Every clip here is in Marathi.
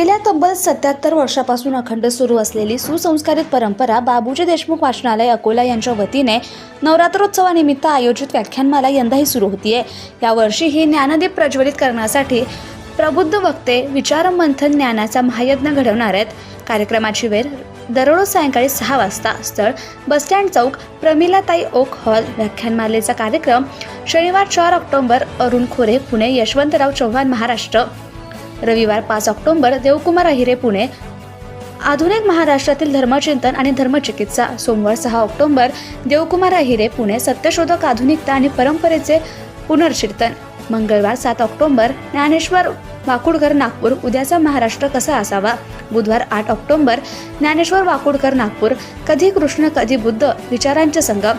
गेल्या तब्बल 77 वर्षापासून अखंड सुरू असलेली सुसंस्कारित परंपरा बाबूजी देशमुख वाचनालय अकोला यांच्या वतीने नवरात्रोत्सवानिमित्त आयोजित व्याख्यानमाला यंदाही सुरू होतीये। यावर्षीही ज्ञानदीप प्रज्वलित करण्यासाठी प्रबुद्ध वक्ते विचारमंथन ज्ञानाचा महायज्ञ घडवणार आहेत। कार्यक्रमाची वेळ दररोज सायंकाळी 6 वाजता। स्थळ बसस्टँड चौक, प्रमिलाताई ओक हॉल। व्याख्यानमालेचा कार्यक्रम शनिवार 4 ऑक्टोबर अरुण खोरे पुणे, यशवंतराव चव्हाण महाराष्ट्र। रविवार 5 ऑक्टोबर देवकुमार अहिरे पुणे, आधुनिक महाराष्ट्रातील धर्मचिंतन आणि धर्मचिकित्सा। सोमवार 6 ऑक्टोबर देवकुमार अहिरे पुणे, सत्यशोधक आधुनिकता आणि परंपरेचे पुनर्चिंतन। मंगळवार 7 ऑक्टोबर ज्ञानेश्वर वाकुडकर नागपूर, उद्याचा महाराष्ट्र कसा असावा। बुधवार 8 ऑक्टोबर ज्ञानेश्वर वाकुडकर नागपूर, कधी कृष्ण कधी बुद्ध विचारांचे संगम।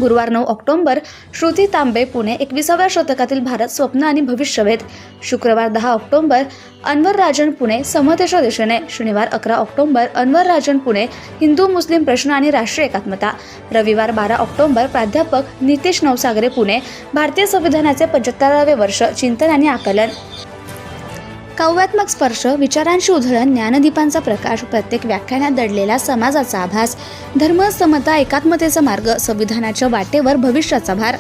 गुरुवार 9 ऑक्टोबर श्रुती तांबे पुणे, 21व्या शतकातील भारत स्वप्न आणि भविष्यवेध। शुक्रवार 10 ऑक्टोबर अनवर राजन पुणे, समतेच्या दिशेने। शनिवार 11 ऑक्टोबर अनवर राजन पुणे, हिंदू मुस्लिम प्रश्न आणि राष्ट्रीय एकात्मता। रविवार 12 ऑक्टोबर प्राध्यापक नितेश नवसागरे पुणे, भारतीय संविधानाचे 75वे वर्ष, चिंतन आणि आकलन। काव्यात्मक स्पर्श, विचारांची उधळण, ज्ञानदीपांचा प्रकाश, प्रत्येक व्याख्यानात दडलेला समाजाचा आभास, धर्म, समता, एकात्मतेचा मार्ग, संविधानाच्या वाटेवर भविष्याचा भार।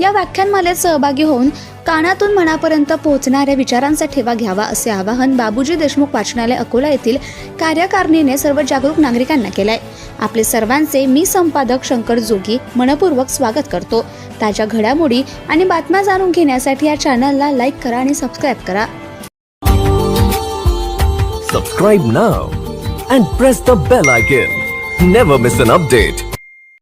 या व्याख्यानमालेत सहभागी होऊन कानातून मनापर्यंत पोहोचणाऱ्या विचारांचा ठेवा घ्यावा, असे आवाहन बाबूजी देशमुख वाचनालय अकोला येथील कार्यकारिणीने सर्व जागरूक नागरिकांना केलंय। आपले सर्वांचे मी संपादक शंकर जोगी मनपूर्वक स्वागत करतो। ताज्या घडामोडी आणि बातम्या जाणून घेण्यासाठी या चॅनलला लाईक करा आणि सबस्क्राईब करा। Subscribe now and press the bell icon. Never miss an update.